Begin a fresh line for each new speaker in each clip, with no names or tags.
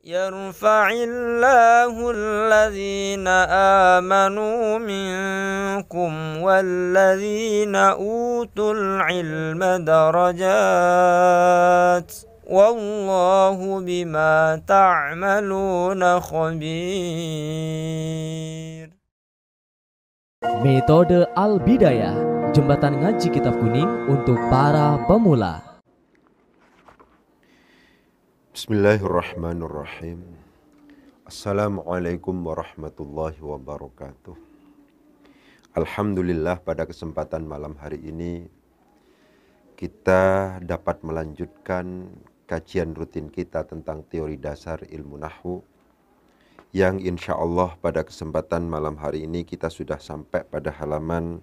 يرفع الله الذين آمنوا منكم والذين أوتوا العلم درجات والله بما تعملون خبير.
Metode Al-Bidayah, jembatan ngaji kitab kuning untuk para pemula.
Bismillahirrahmanirrahim. Assalamualaikum warahmatullahi wabarakatuh. Alhamdulillah, pada kesempatan malam hari ini kita dapat melanjutkan kajian rutin kita tentang teori dasar ilmu nahwu, yang insya Allah pada kesempatan malam hari ini kita sudah sampai pada halaman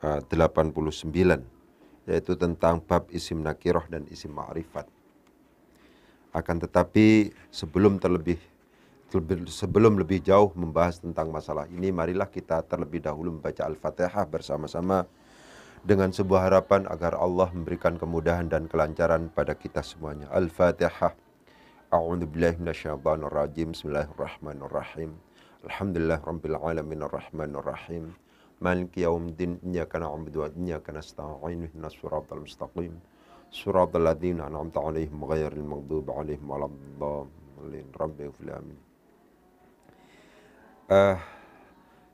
89, yaitu tentang bab isim nakirah dan isim ma'rifat. Akan tetapi sebelum lebih jauh membahas tentang masalah ini, marilah kita terlebih dahulu membaca Al-Fatihah bersama-sama dengan sebuah harapan agar Allah memberikan kemudahan dan kelancaran pada kita semuanya. Al-Fatihah. A'udzubillahi minasyaitonir rajim. Bismillahirrahmanirrahim. Alhamdulillah rabbil alamin arrahmanir rahim. Maliki yaumiddin. Iyyaka na'budu wa iyyaka nasta'in. Ihdinas siratal mustaqim. Suratul ladzina an'amta 'alaihim ghairil maghdubi 'alaihim waladdallin. Rabbi ighfir amin.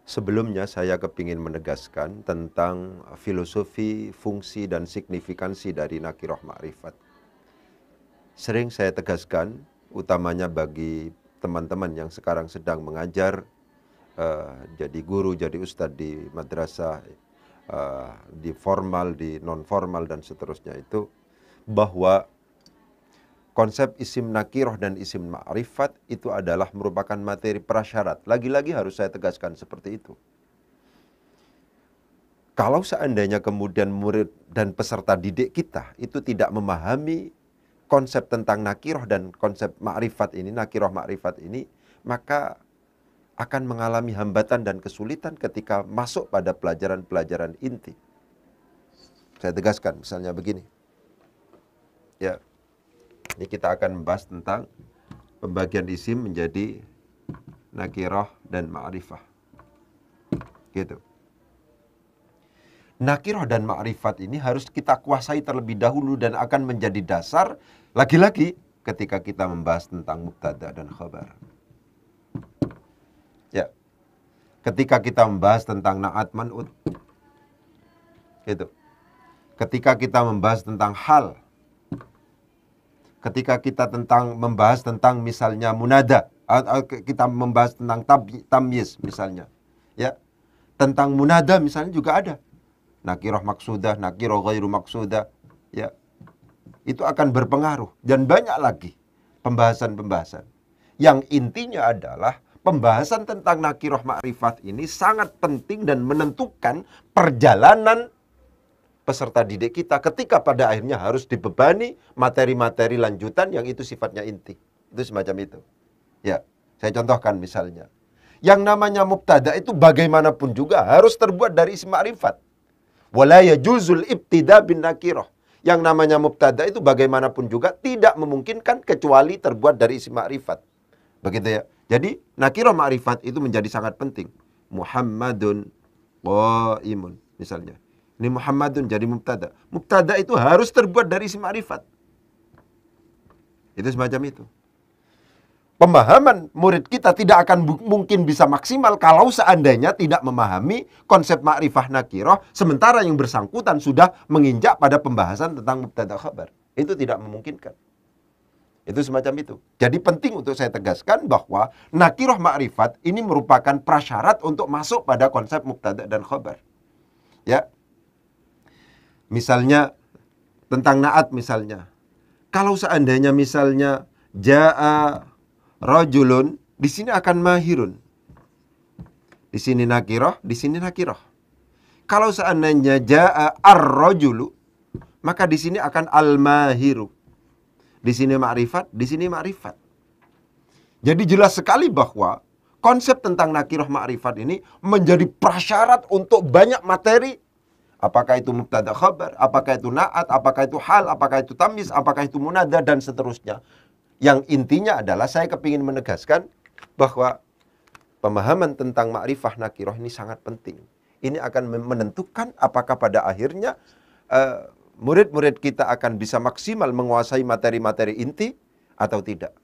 Sebelumnya saya kepingin menegaskan tentang filosofi, fungsi dan signifikansi dari nakirah ma'rifat. Sering saya tegaskan, utamanya bagi teman-teman yang sekarang sedang mengajar, jadi guru, jadi ustadz di madrasah, di formal, di non formal dan seterusnya, itu bahwa konsep isim nakirah dan isim ma'rifat itu adalah merupakan materi prasyarat. Lagi-lagi harus saya tegaskan seperti itu. Kalau seandainya kemudian murid dan peserta didik kita itu tidak memahami konsep tentang nakirah dan konsep ma'rifat ini, nakirah ma'rifat ini, maka akan mengalami hambatan dan kesulitan ketika masuk pada pelajaran-pelajaran inti. Saya tegaskan misalnya begini. Ya, ini kita akan membahas tentang pembagian isim menjadi nakirah dan ma'rifah. Gitu. Nakirah dan ma'rifat ini harus kita kuasai terlebih dahulu dan akan menjadi dasar lagi-lagi ketika kita membahas tentang mubtada dan khabar. Ya. Ketika kita membahas tentang na'at man'ut. Gitu. Ketika kita membahas tentang hal. Ketika kita membahas tentang misalnya munada, kita membahas tentang tamyiz misalnya, ya, tentang munada misalnya juga ada nakirah maksudah, nakirah ghairu maksudah, ya, itu akan berpengaruh dan banyak lagi pembahasan-pembahasan. Yang intinya adalah pembahasan tentang nakirah ma'rifat ini sangat penting dan menentukan perjalanan peserta didik kita ketika pada akhirnya harus dibebani materi-materi lanjutan yang itu sifatnya inti. Itu semacam itu. Ya, saya contohkan misalnya. Yang namanya mubtada itu bagaimanapun juga harus terbuat dari isim ma'rifat. Wala yajuzul ibtida bin nakirah. Yang namanya mubtada itu bagaimanapun juga tidak memungkinkan kecuali terbuat dari isim ma'rifat. Begitu ya. Jadi nakirah ma'rifat itu menjadi sangat penting. Muhammadun qaimun misalnya. Ini Muhammadun jadi mubtada. Mubtada itu harus terbuat dari isim ma'rifat. Itu semacam itu. Pemahaman murid kita tidak akan mungkin bisa maksimal kalau seandainya tidak memahami konsep ma'rifah nakirah, sementara yang bersangkutan sudah menginjak pada pembahasan tentang mubtada khabar. Itu tidak memungkinkan. Itu semacam itu. Jadi penting untuk saya tegaskan bahwa nakirah ma'rifat ini merupakan prasyarat untuk masuk pada konsep mubtada dan khabar. Ya. Misalnya tentang na'at misalnya. Kalau seandainya misalnya ja'a rajulun, di sini akan mahirun. Di sini nakirah, di sini nakirah. Kalau seandainya ja'a ar-rajulu, maka di sini akan al-mahiru. Di sini ma'rifat, di sini ma'rifat. Jadi jelas sekali bahwa konsep tentang nakirah ma'rifat ini menjadi prasyarat untuk banyak materi. Apakah itu mubtada khabar, apakah itu na'at, apakah itu hal, apakah itu tamyiz, apakah itu munada, dan seterusnya. Yang intinya adalah saya kepingin menegaskan bahwa pemahaman tentang ma'rifah nakiroh ini sangat penting. Ini akan menentukan apakah pada akhirnya murid-murid kita akan bisa maksimal menguasai materi-materi inti atau tidak.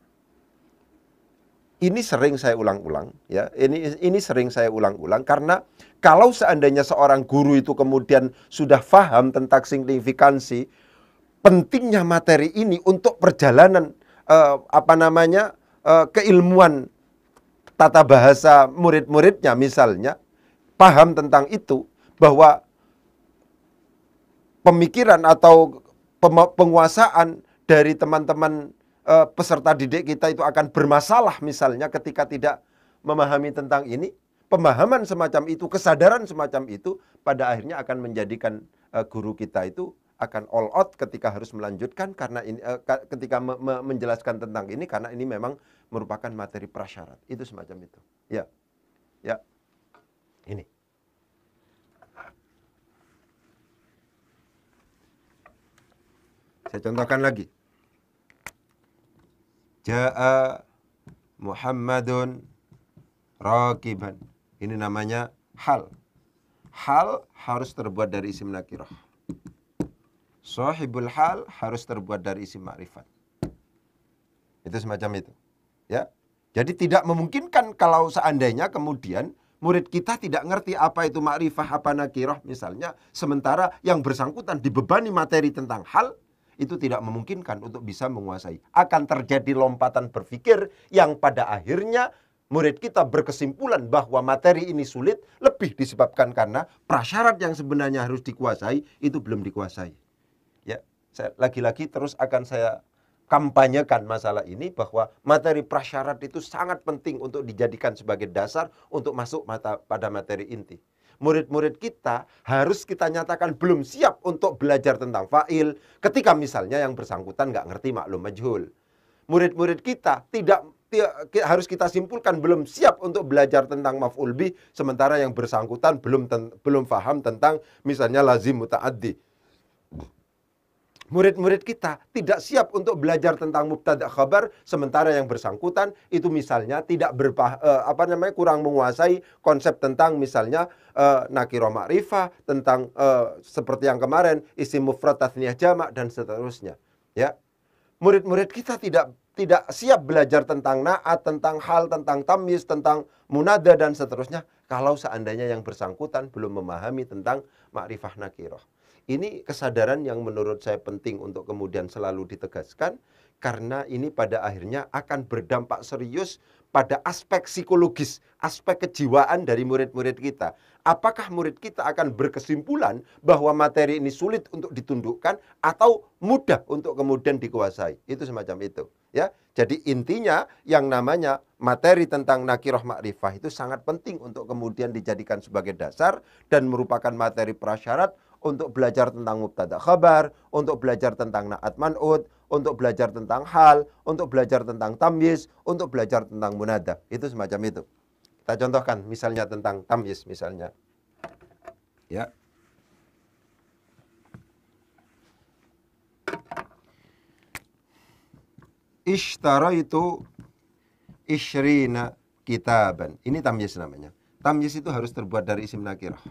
Ini sering saya ulang-ulang, ya. Ini sering saya ulang-ulang karena kalau seandainya seorang guru itu kemudian sudah paham tentang signifikansi pentingnya materi ini untuk perjalanan keilmuan tata bahasa murid-muridnya misalnya, paham tentang itu, bahwa pemikiran atau penguasaan dari teman-teman peserta didik kita itu akan bermasalah misalnya ketika tidak memahami tentang ini, pemahaman semacam itu, kesadaran semacam itu pada akhirnya akan menjadikan guru kita itu akan all out ketika harus melanjutkan karena ini ketika menjelaskan tentang ini, karena ini memang merupakan materi prasyarat. Itu semacam itu. Ya. Ya. Ini. Saya contohkan lagi. Ja'a Muhammadun rakiban. Ini namanya hal. Hal harus terbuat dari isim nakirah. Sahibul hal harus terbuat dari isim ma'rifat. Itu semacam itu. Ya. Jadi tidak memungkinkan kalau seandainya kemudian murid kita tidak ngerti apa itu ma'rifah, apa nakirah misalnya, sementara yang bersangkutan dibebani materi tentang hal, itu tidak memungkinkan untuk bisa menguasai. Akan terjadi lompatan berpikir yang pada akhirnya murid kita berkesimpulan bahwa materi ini sulit, lebih disebabkan karena prasyarat yang sebenarnya harus dikuasai itu belum dikuasai. Ya, lagi-lagi terus akan saya kampanyekan masalah ini bahwa materi prasyarat itu sangat penting untuk dijadikan sebagai dasar untuk masuk pada materi inti. Murid-murid kita harus kita nyatakan belum siap untuk belajar tentang fa'il ketika misalnya yang bersangkutan nggak ngerti maklum majhul. Murid-murid kita harus kita simpulkan belum siap untuk belajar tentang maf'ul bih sementara yang bersangkutan belum paham tentang misalnya lazim muta'addi. Murid-murid kita tidak siap untuk belajar tentang mubtada khabar sementara yang bersangkutan itu misalnya tidak kurang menguasai konsep tentang misalnya nakirah ma'rifah, tentang seperti yang kemarin isim mufrad tathniyah jamak dan seterusnya. Ya. Murid-murid kita tidak siap belajar tentang na'at, tentang hal, tentang tamyiz, tentang munada dan seterusnya kalau seandainya yang bersangkutan belum memahami tentang ma'rifah nakirah. Ini kesadaran yang menurut saya penting untuk kemudian selalu ditegaskan karena ini pada akhirnya akan berdampak serius pada aspek psikologis, aspek kejiwaan dari murid-murid kita. Apakah murid kita akan berkesimpulan bahwa materi ini sulit untuk ditundukkan atau mudah untuk kemudian dikuasai? Itu semacam itu, ya. Jadi intinya yang namanya materi tentang nakirah ma'rifah itu sangat penting untuk kemudian dijadikan sebagai dasar dan merupakan materi prasyarat untuk belajar tentang mubtada khabar, untuk belajar tentang na'at man'ud, untuk belajar tentang hal, untuk belajar tentang tamyiz, untuk belajar tentang munada. Itu semacam itu. Kita contohkan misalnya tentang tamyiz misalnya. Ya. Ishtaraitu ishrina kitaban. Ini tamyiz namanya. Tamyiz itu harus terbuat dari isim nakirah.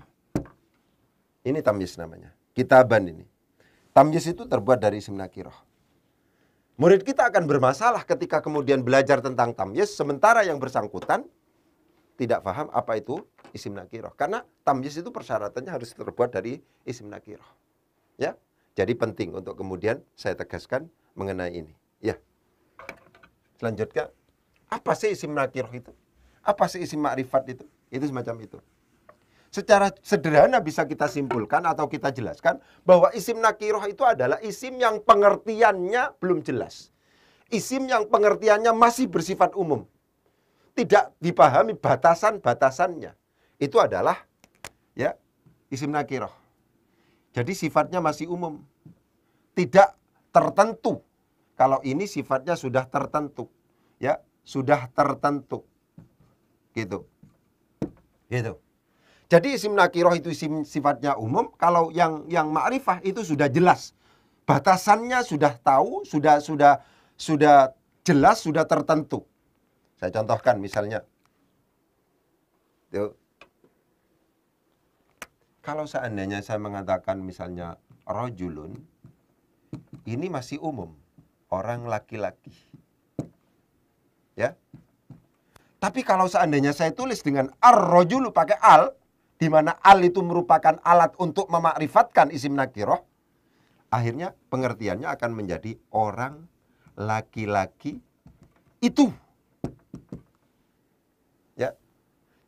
Ini tamyiz namanya. Kitaban ini. Tamyiz itu terbuat dari isim nakirah. Murid kita akan bermasalah ketika kemudian belajar tentang tamyiz sementara yang bersangkutan tidak paham apa itu isim nakirah. Karena tamyiz itu persyaratannya harus terbuat dari isim nakirah. Ya. Jadi penting untuk kemudian saya tegaskan mengenai ini. Ya. Selanjutnya, apa sih isim nakirah itu? Apa sih isim ma'rifat itu? Itu semacam itu. Secara sederhana bisa kita simpulkan atau kita jelaskan bahwa isim nakirah itu adalah isim yang pengertiannya belum jelas. Isim yang pengertiannya masih bersifat umum. Tidak dipahami batasan-batasannya. Itu adalah ya isim nakirah. Jadi sifatnya masih umum. Tidak tertentu. Kalau ini sifatnya sudah tertentu. Ya, sudah tertentu. Gitu. Gitu. Jadi isim nakirah itu isim sifatnya umum, kalau yang ma'rifah itu sudah jelas. Batasannya sudah tahu, sudah jelas, sudah tertentu. Saya contohkan misalnya. Tuh. Kalau seandainya saya mengatakan misalnya rojulun, ini masih umum, orang laki-laki. Ya. Tapi kalau seandainya saya tulis dengan ar-rojulu pakai al, di mana al itu merupakan alat untuk memakrifatkan isim nakiroh, akhirnya pengertiannya akan menjadi orang laki-laki itu. Ya.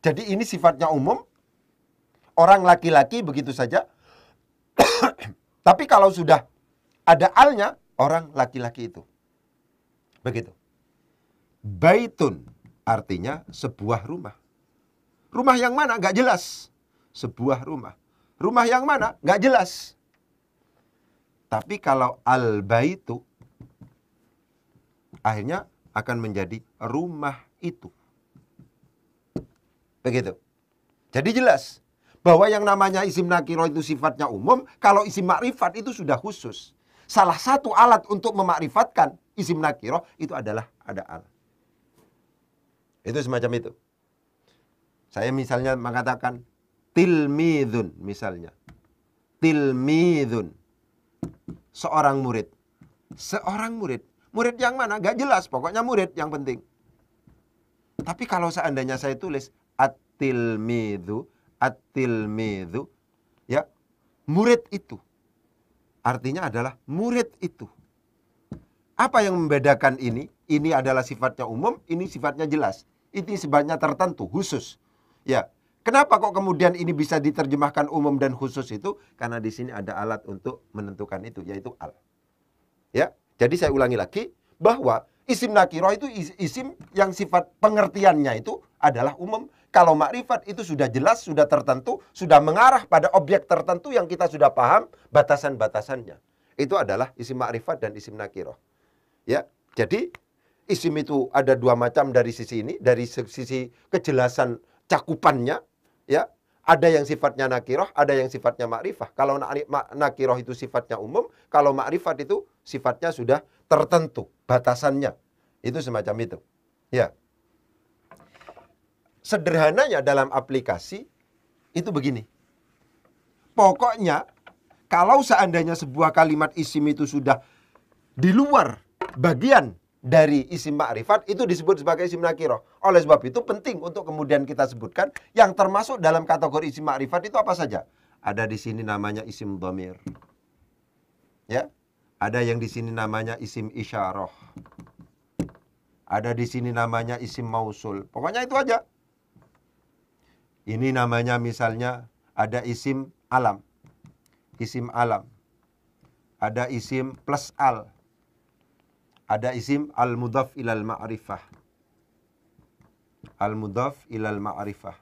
Jadi ini sifatnya umum, orang laki-laki begitu saja. Tapi kalau sudah ada alnya, orang laki-laki itu. Begitu. Baitun artinya sebuah rumah. Rumah yang mana? Nggak jelas. Sebuah rumah. Rumah yang mana? Nggak jelas. Tapi kalau al-baitu, akhirnya akan menjadi rumah itu. Begitu. Jadi jelas bahwa yang namanya isim nakiro itu sifatnya umum, kalau isim makrifat itu sudah khusus. Salah satu alat untuk memakrifatkan isim nakiro itu adalah ada al. Itu semacam itu. Saya misalnya mengatakan tilmidun misalnya. Tilmidun. Seorang murid. Seorang murid. Murid yang mana? Gak jelas. Pokoknya murid yang penting. Tapi kalau seandainya saya tulis at-tilmidhu, at-tilmidhu, ya, murid itu. Artinya adalah murid itu. Apa yang membedakan ini? Ini adalah sifatnya umum, ini sifatnya jelas. Ini sifatnya tertentu, khusus. Ya. Kenapa kok kemudian ini bisa diterjemahkan umum dan khusus itu? Karena di sini ada alat untuk menentukan itu, yaitu al. Ya. Jadi saya ulangi lagi bahwa isim nakiro itu isim yang sifat pengertiannya itu adalah umum. Kalau makrifat itu sudah jelas, sudah tertentu, sudah mengarah pada objek tertentu yang kita sudah paham batasan-batasannya. Itu adalah isim makrifat dan isim nakiro. Ya, jadi isim itu ada dua macam dari sisi ini, dari sisi kejelasan cakupannya, ya. Ada yang sifatnya nakiroh, ada yang sifatnya makrifah. Kalau nakiroh itu sifatnya umum, kalau makrifat itu sifatnya sudah tertentu batasannya. Itu semacam itu. Ya. Sederhananya dalam aplikasi itu begini. Pokoknya kalau seandainya sebuah kalimat isim itu sudah di luar bagian dari isim makrifat, itu disebut sebagai isim nakiroh. Oleh sebab itu penting untuk kemudian kita sebutkan yang termasuk dalam kategori isim makrifat itu apa saja. Ada di sini namanya isim dhamir. Ya. Ada yang di sini namanya isim isyarah. Ada di sini namanya isim mausul. Pokoknya itu aja. Ini namanya misalnya ada isim alam. Isim alam. Ada isim plus al. Ada isim al-mudhaf ilal ma'rifah. Al-mudhaf ilal ma'rifah.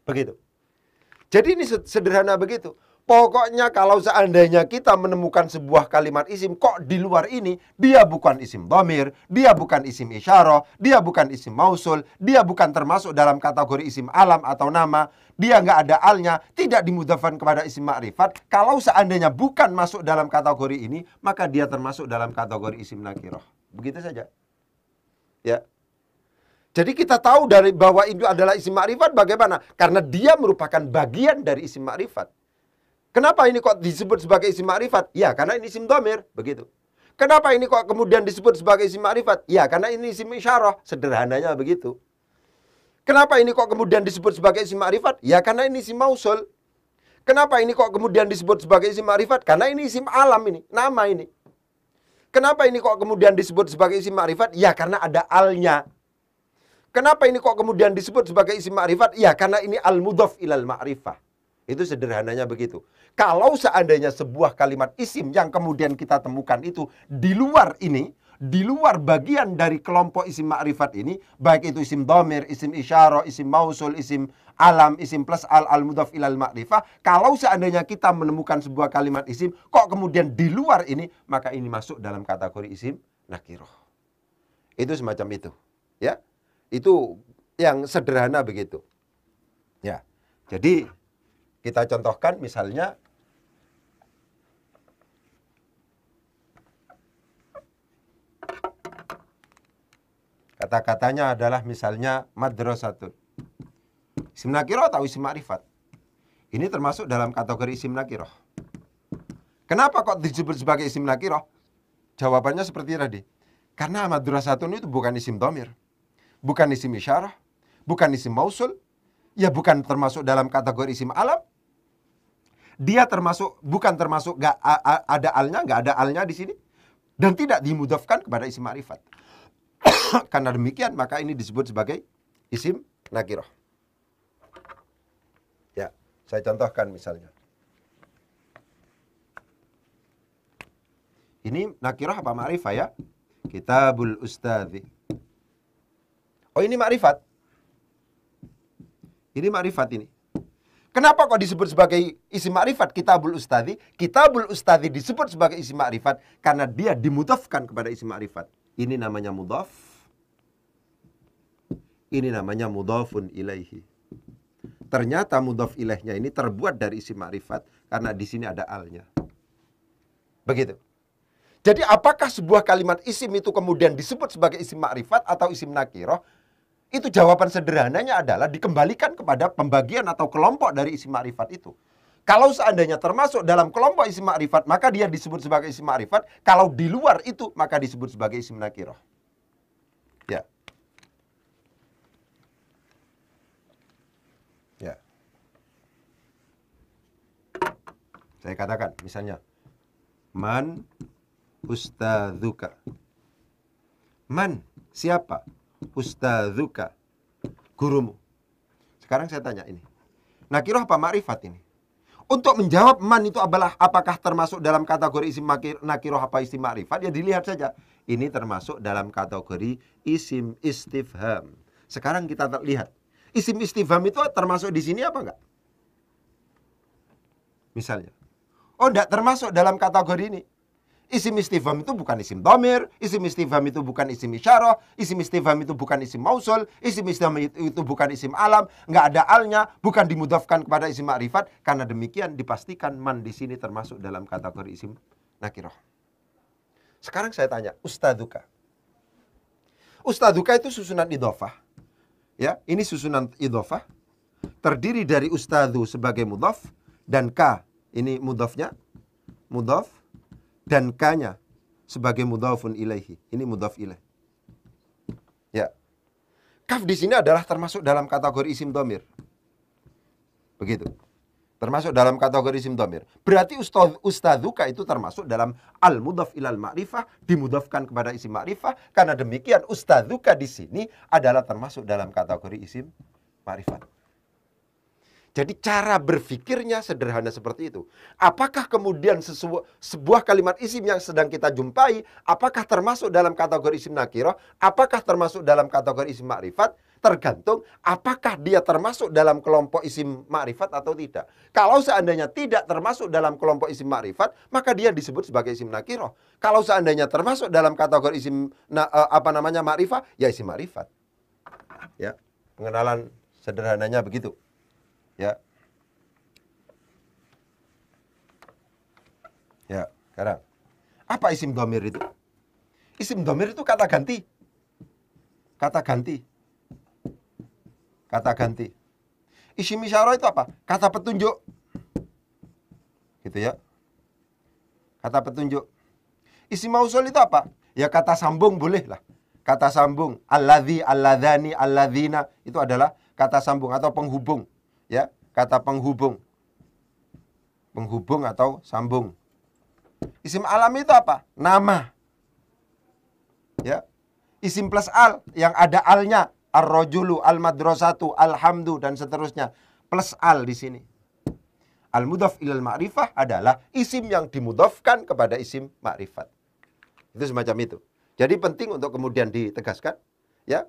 Begitu. Jadi ini sederhana begitu. Pokoknya kalau seandainya kita menemukan sebuah kalimat isim, kok di luar ini, dia bukan isim dhamir, dia bukan isim isyarah, dia bukan isim mausul, dia bukan termasuk dalam kategori isim alam atau nama, dia nggak ada alnya, tidak dimudhafkan kepada isim makrifat. Kalau seandainya bukan masuk dalam kategori ini, maka dia termasuk dalam kategori isim nakiroh. Begitu saja. Ya. Jadi kita tahu dari bahwa itu adalah isim makrifat bagaimana? Karena dia merupakan bagian dari isim makrifat. Kenapa ini kok disebut sebagai isim makrifat? Ya, karena ini isim dhamir, begitu. Kenapa ini kok kemudian disebut sebagai isim makrifat? Ya, karena ini isim isyarah, sederhananya begitu. Kenapa ini kok kemudian disebut sebagai isim makrifat? Ya, karena ini isim mausul. Kenapa ini kok kemudian disebut sebagai isim makrifat? Karena ini isim alam ini, nama ini. Kenapa ini kok kemudian disebut sebagai isim makrifat? Ya, karena ada alnya. Kenapa ini kok kemudian disebut sebagai isim makrifat? Ya, karena ini al-mudhaf ilal ma'rifah. Itu sederhananya begitu. Kalau seandainya sebuah kalimat isim yang kemudian kita temukan itu di luar ini, di luar bagian dari kelompok isim makrifat ini, baik itu isim dhamir, isim isyarah, isim mausul, isim alam, isim plus al-mudhaf ilal ma'rifah, kalau seandainya kita menemukan sebuah kalimat isim, kok kemudian di luar ini, maka ini masuk dalam kategori isim nakiroh. Itu semacam itu. Ya, itu yang sederhana begitu. Ya, jadi kita contohkan misalnya Kata-katanya adalah misalnya madrasatun. Isim nakirah atau isim ma'rifat? Ini termasuk dalam kategori isim nakirah. Kenapa kok disebut sebagai isim nakirah? Jawabannya seperti tadi. Karena madrasatun itu bukan isim dhamir, bukan isim isyarah, bukan isim mausul, ya bukan termasuk dalam kategori isim alam. Dia bukan termasuk nggak ada alnya di sini, dan tidak dimudhafkan kepada isim ma'rifat. Karena demikian maka ini disebut sebagai isim nakirah. Ya, saya contohkan misalnya. Ini nakirah apa ma'rifah ya? Kitabul Ustadzi. Oh, ini ma'rifat. Ini ma'rifat ini. Kenapa kok disebut sebagai isim ma'rifat Kitabul Ustadzi? Kitabul Ustadzi disebut sebagai isim ma'rifat karena dia dimudhafkan kepada isim ma'rifat. Ini namanya mudhaf. Ini namanya mudhafun ilaihi. Ternyata mudhaf ilaihnya ini terbuat dari isim ma'rifat karena di sini ada alnya. Begitu. Jadi apakah sebuah kalimat isim itu kemudian disebut sebagai isim ma'rifat atau isim nakirah? Itu jawaban sederhananya adalah dikembalikan kepada pembagian atau kelompok dari isim ma'rifat itu. Kalau seandainya termasuk dalam kelompok isim ma'rifat, maka dia disebut sebagai isim ma'rifat. Kalau di luar itu, maka disebut sebagai isim nakirah. Ya. Ya. Saya katakan misalnya, man ustadzuka. Man, siapa? Ustadzuka, gurumu. Sekarang saya tanya ini, nakirah apa ma'rifat ini? Untuk menjawab man itu adalah apakah termasuk dalam kategori isim nakirah apa isim ma'rifat, ya dilihat saja. Ini termasuk dalam kategori isim istifham. Sekarang kita lihat, isim istifham itu termasuk di sini apa enggak? Misalnya, oh enggak termasuk dalam kategori ini. Isim istifham itu bukan isim dhamir, isim istifham itu bukan isim isyarah, isim istifham itu bukan isim mausul, isim istifham itu bukan isim alam, nggak ada alnya, bukan dimudhafkan kepada isim ma'rifat. Karena demikian dipastikan man di sini termasuk dalam kategori isim nakirah. Sekarang saya tanya, ustadzuka. Ustadzuka itu susunan idhofah. Ya, ini susunan idhofah. Terdiri dari ustadzu sebagai mudhaf dan ka, ini mudhafnya, mudhaf. Dan ka-nya sebagai mudhafun ilaihi. Ini mudhaf ilaih. Ya. Kaf di sini adalah termasuk dalam kategori isim dhamir. Begitu. Termasuk dalam kategori isim dhamir. Berarti ustadzuka itu termasuk dalam al-mudhaf ilal ma'rifah, dimudhafkan kepada isim ma'rifah. Karena demikian ustadzuka di sini adalah termasuk dalam kategori isim ma'rifat. Jadi cara berpikirnya sederhana seperti itu. Apakah kemudian sebuah kalimat isim yang sedang kita jumpai, apakah termasuk dalam kategori isim nakirah, apakah termasuk dalam kategori isim ma'rifat, tergantung apakah dia termasuk dalam kelompok isim ma'rifat atau tidak. Kalau seandainya tidak termasuk dalam kelompok isim ma'rifat, maka dia disebut sebagai isim nakirah. Kalau seandainya termasuk dalam kategori isim ma'rifah, ya isim ma'rifat. Ya, pengenalan sederhananya begitu. Ya. Ya, sekarang. Apa isim dhamir itu? Isim dhamir itu kata ganti. Kata ganti. Kata ganti. Isim isyarah itu apa? Kata petunjuk. Gitu ya. Kata petunjuk. Isim mausul itu apa? Ya kata sambung boleh lah. Kata sambung. Alladzi, alladzani, alladzina. Itu adalah kata sambung atau penghubung. Ya, kata penghubung. Penghubung atau sambung. Isim alam itu apa? Nama. Ya. Isim plus al yang ada alnya, ar-rajulu, al-madrasatu, alhamdu dan seterusnya. Plus al di sini. Al-mudhaf ilal ma'rifah adalah isim yang dimudhafkan kepada isim ma'rifat. Itu semacam itu. Jadi penting untuk kemudian ditegaskan, ya.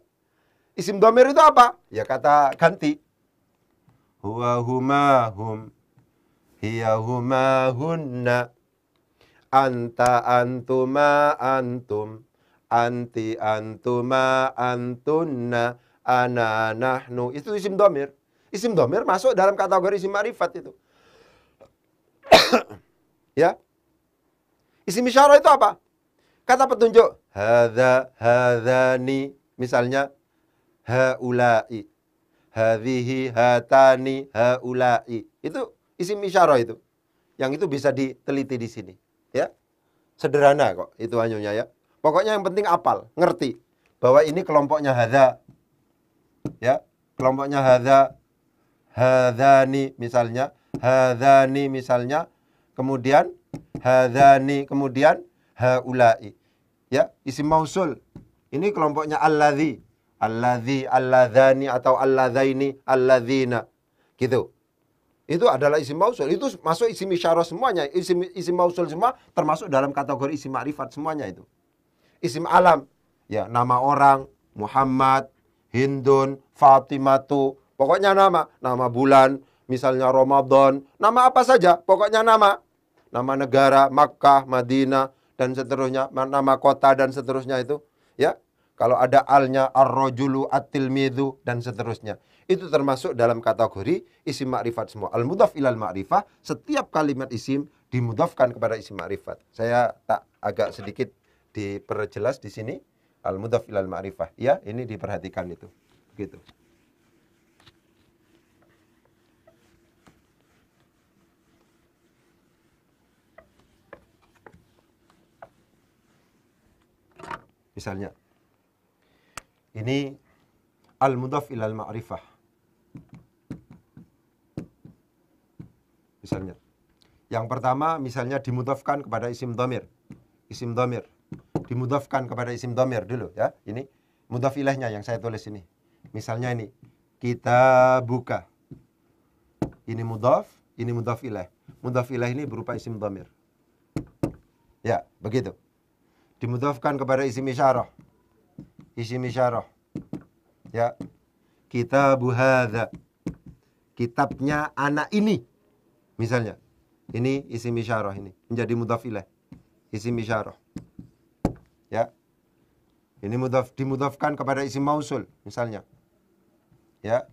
Isim dhamir itu apa? Ya kata ganti. Huwa huma hum, hiya huma hunna, anta antuma antum, anti antuma antunna, ana nahnu. Itu isim dhamir. Isim dhamir masuk dalam kategori isim ma'rifat itu. Ya. Isim isyarah itu apa? Kata petunjuk. Hadza, hadzani. Misalnya haula'i, hadhihi, hatani, haula'i. Itu isim isyarah itu. Yang itu bisa diteliti di sini, ya. Sederhana kok itu anunya ya. Pokoknya yang penting apal, ngerti bahwa ini kelompoknya hadza. Ya, kelompoknya hadza, hadzani misalnya, hadzani misalnya, kemudian hadzani, kemudian haula'i. Ya, isim mausul. Ini kelompoknya alladzi, alladzi, alladzani atau alladzaini, alladzina. Gitu. Itu adalah isim mausul. Itu masuk isim isyarah semuanya. Isim mausul semua termasuk dalam kategori isim ma'rifat semuanya itu. Isim alam, ya, nama orang, Muhammad, Hindun, Fatimatu, pokoknya nama. Nama bulan, misalnya Ramadan, nama apa saja, pokoknya nama. Nama negara, Makkah, Madinah, dan seterusnya, nama kota dan seterusnya itu, ya. Kalau ada alnya, ar-rajulu, at-tilmidhu, dan seterusnya. Itu termasuk dalam kategori isim ma'rifat semua. Al-mudhaf ilal ma'rifah, setiap kalimat isim dimudhafkan kepada isim ma'rifat. Saya tak agak sedikit diperjelas di sini. Al-mudhaf ilal ma'rifah. Ya, ini diperhatikan itu. Begitu. Misalnya, ini al-mudhaf ilal ma'rifah. Misalnya, yang pertama misalnya dimudhafkan kepada isim dhamir. Isim dhamir dimudhafkan kepada isim dhamir dulu ya. Ini mudhaf ilaihnya yang saya tulis ini. Misalnya ini, kita buka. Ini mudhaf ilaih. Mudhaf ilaih ini berupa isim dhamir. Ya, begitu. Dimudhafkan kepada isim isyarah. Isim isyarah. Ya. Kitabu hadza. Kitabnya anak ini. Misalnya. Ini isim isyarah ini. Menjadi mudhaf ilaih. Isim isyarah. Ya. Ini dimudhafkan kepada isim mausul. Misalnya. Ya.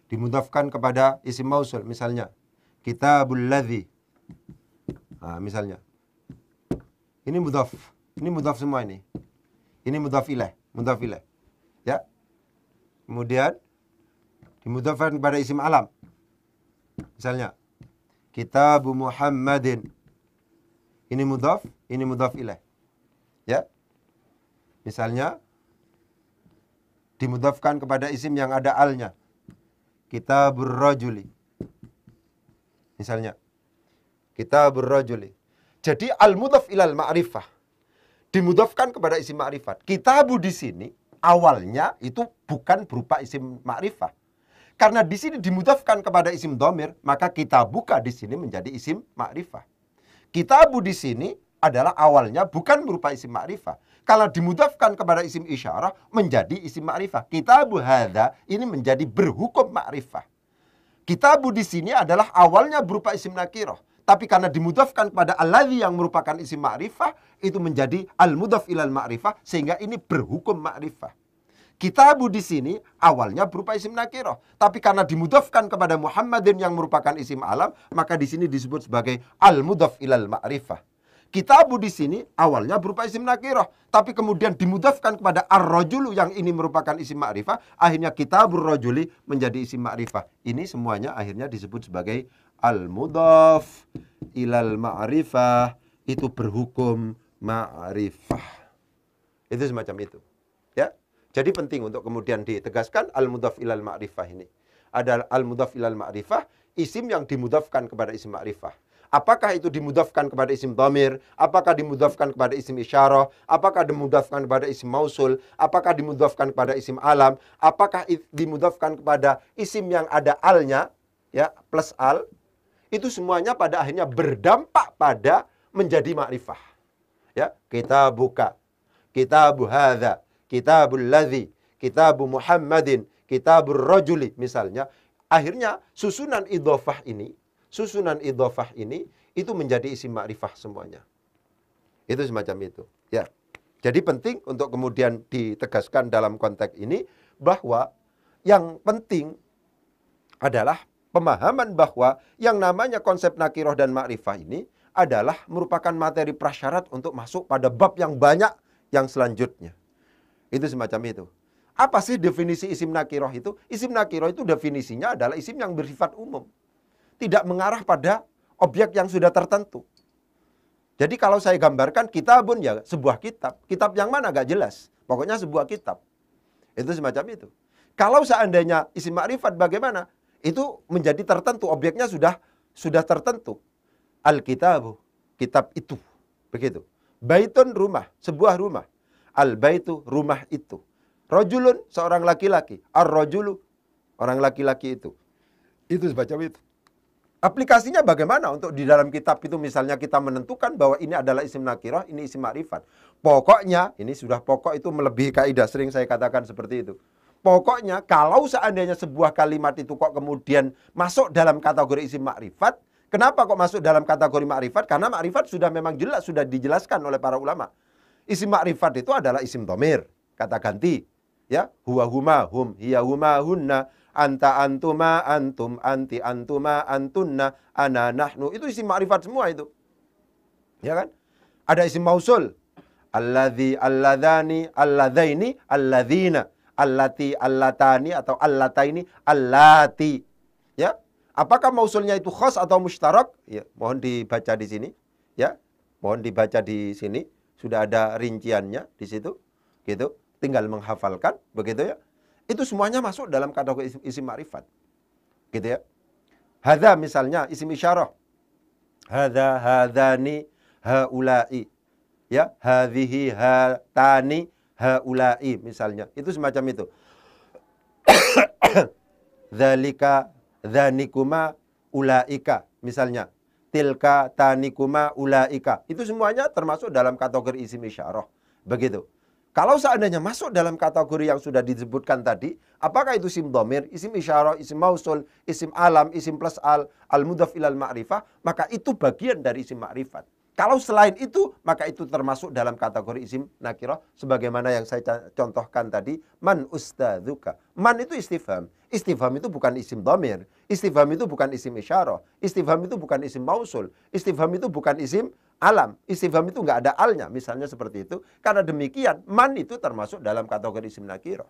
Dimudhafkan kepada isim mausul. Misalnya. Kitabul ladzi. Nah, misalnya. Ini mudhaf. Ini mudhaf semua ini. Ini mudhaf ilaih. Mudhaf ilaih. Ya. Kemudian dimudhafkan kepada isim alam. Misalnya, Kitabu Muhammadin. Ini mudhaf ilaih. Ya. Misalnya dimudhafkan kepada isim yang ada alnya. Kitabur rajuli. Misalnya, Kitabur rajuli. Jadi al-mudhaf ilal ma'rifah dimudhafkan kepada isim ma'rifat. Kitabu di sini awalnya itu bukan berupa isim ma'rifah. Karena di sini dimudhafkan kepada isim dhamir, maka kitabuka di sini menjadi isim ma'rifah. Kitabu di sini adalah awalnya bukan berupa isim ma'rifah. Kalau dimudhafkan kepada isim isyarah menjadi isim ma'rifah. Kitabu hadza ini menjadi berhukum ma'rifah. Kitabu di sini adalah awalnya berupa isim nakirah. Tapi karena dimudhafkan kepada alladzi yang merupakan isim ma'rifah, itu menjadi al-mudhaf ilal ma'rifah, sehingga ini berhukum ma'rifah. Kitabu di sini awalnya berupa isim nakirah, tapi karena dimudhafkan kepada Muhammadin yang merupakan isim alam, maka di sini disebut sebagai al-mudhaf ilal ma'rifah. Kitabu di sini awalnya berupa isim nakirah, tapi kemudian dimudhafkan kepada ar-rajulu yang ini merupakan isim ma'rifah, akhirnya kitabur rajuli menjadi isim ma'rifah. Ini semuanya akhirnya disebut sebagai al-mudhaf ilal ma'rifah, itu berhukum ma'rifah. Itu semacam itu. Ya. Jadi penting untuk kemudian ditegaskan al-mudhaf ilal ma'rifah ini. Ada al-mudhaf ilal ma'rifah, isim yang dimudhafkan kepada isim ma'rifah. Apakah itu dimudhafkan kepada isim dhamir? Apakah dimudhafkan kepada isim isyarah? Apakah dimudhafkan kepada isim mausul? Apakah dimudhafkan kepada isim alam? Apakah dimudhafkan kepada isim yang ada alnya, ya, plus al? Itu semuanya pada akhirnya berdampak pada menjadi ma'rifah. Ya, kita buka, kitabu hadza, kitabul ladzi, kitabu Muhammadin, kitabur rajuli misalnya. Akhirnya susunan idhofah ini itu menjadi isim ma'rifah semuanya. Itu semacam itu. Ya. Jadi penting untuk kemudian ditegaskan dalam konteks ini bahwa yang penting adalah pemahaman bahwa yang namanya konsep nakiroh dan ma'rifah ini adalah merupakan materi prasyarat untuk masuk pada bab yang banyak yang selanjutnya. Itu semacam itu. Apa sih definisi isim nakiroh itu? Isim nakiroh itu definisinya adalah isim yang bersifat umum. Tidak mengarah pada objek yang sudah tertentu. Jadi kalau saya gambarkan kitabun ya sebuah kitab. Kitab yang mana gak jelas. Pokoknya sebuah kitab. Itu semacam itu. Kalau seandainya isim ma'rifat bagaimana? Itu menjadi tertentu. Objeknya sudah tertentu. Al-kitabu. Kitab itu. Begitu. Baitun rumah. Sebuah rumah. Al-baitu rumah itu. Rajulun seorang laki-laki. Ar-rajulu orang laki-laki itu. Itu semacam itu. Aplikasinya bagaimana untuk di dalam kitab itu misalnya kita menentukan bahwa ini adalah isim nakirah, ini isim ma'rifat. Pokoknya, ini sudah pokok itu melebihi kaidah, sering saya katakan seperti itu. Pokoknya kalau seandainya sebuah kalimat itu kok kemudian masuk dalam kategori isim ma'rifat, kenapa kok masuk dalam kategori ma'rifat? Karena ma'rifat sudah memang jelas, sudah dijelaskan oleh para ulama. Isim ma'rifat itu adalah isim dhamir, kata ganti. Ya, huwa huma hum, hiya huma hunna. Anta antuma antum anti antuma antunna ana nahnu, itu isim ma'rifat semua itu. Ya kan? Ada isim mausul. Alladzi alladzani alladzaini alladzina allati allatani atau allataini allati. Ya. Apakah mausulnya itu khas atau mustarak? Ya, mohon dibaca di sini. Ya. Mohon dibaca di sini. Sudah ada rinciannya di situ. Gitu. Tinggal menghafalkan begitu ya. Itu semuanya masuk dalam kategori isim ma'rifat. Gitu ya. Hadza misalnya isim isyarah. Hadza, hadzani, haula'i. Ya, hadhihi, hatani, haula'i misalnya. Itu semacam itu. Dzalika, dzanikuma, ulaika misalnya. Tilka, tanikuma, ulaika. Itu semuanya termasuk dalam kategori isim isyarah. Begitu. Kalau seandainya masuk dalam kategori yang sudah disebutkan tadi, apakah itu isim dhamir, isim isyarah, isim mausul, isim alam, isim plus al-mudhaf ilal ma'rifah, maka itu bagian dari isim ma'rifat. Kalau selain itu, maka itu termasuk dalam kategori isim nakirah, sebagaimana yang saya contohkan tadi, man ustadzuka. Man itu istifham. Istifham itu bukan isim dhamir. Istifham itu bukan isim isyarah. Istifham itu bukan isim mausul. Istifham itu bukan isim alam. Istifham itu nggak ada alnya, misalnya seperti itu. Karena demikian, man itu termasuk dalam kategori isim nakirah.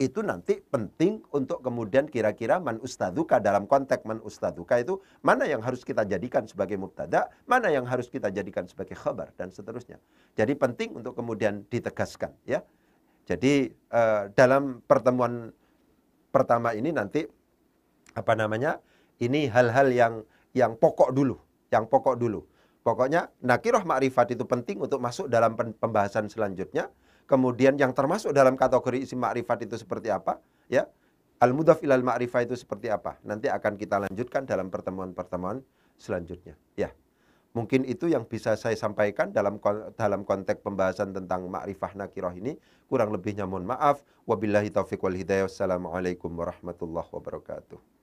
Itu nanti penting untuk kemudian kira-kira man ustadzuka, dalam konteks man ustadzuka itu mana yang harus kita jadikan sebagai mubtada, mana yang harus kita jadikan sebagai khabar dan seterusnya. Jadi penting untuk kemudian ditegaskan ya. Jadi dalam pertemuan pertama ini nanti apa namanya? Ini hal-hal yang pokok dulu, yang pokok dulu. Pokoknya nakirah ma'rifat itu penting untuk masuk dalam pembahasan selanjutnya. Kemudian yang termasuk dalam kategori isim ma'rifat itu seperti apa? Ya, al-mudhaf ilal ma'rifah itu seperti apa? Nanti akan kita lanjutkan dalam pertemuan-pertemuan selanjutnya. Ya, mungkin itu yang bisa saya sampaikan dalam konteks pembahasan tentang ma'rifah nakirah ini. Kurang lebihnya mohon maaf. Wabillahi taufiq wal hidayah. Wassalamualaikum warahmatullahi wabarakatuh.